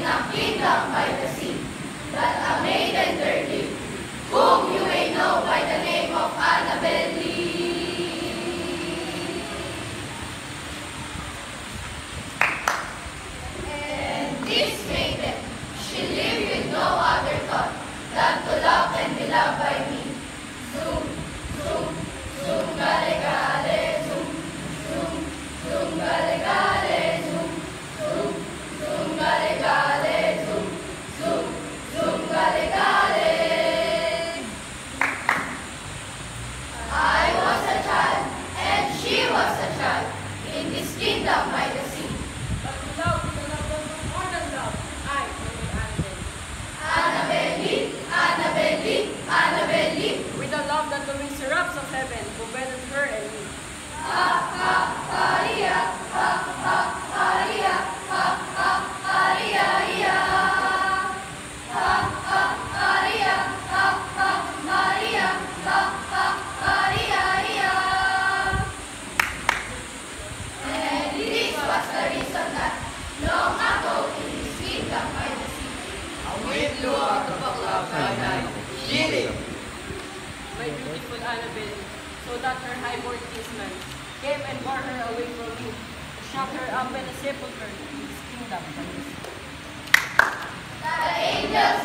a kingdom by the sea, that a maiden there lived, whom you may know by the name of Annabel Lee. And this maiden, she lived with no other thought than to love and be loved by me. Zoom, zoom, zoom, gale, gale, zoom, zoom, zoom, gale, gale, zoom, zoom, zoom, gale, gale, zoom, zoom, zoom, gale, gale. I was a child, and she was a child, in this kingdom by the sea. But love is a love of more than love. I am Annabel Lee, Annabel Lee, Annabel Lee. with a love that will reach the wraps of heaven, who better her and me. Ha, ha, Maria, ha, ha, Maria, ha, ha, Maria, ya. Ha, ha, Maria, ha, ha, Maria, ha, ha, Maria, ya. And this was the reason that long ago in this kingdom by the sea, A wind blew out of a cloud by night, chilling. My beautiful Annabel, so that her highborn kinsman came and bore her away from me, to shut her up in a sepulchre in this kingdom by the sea. the angels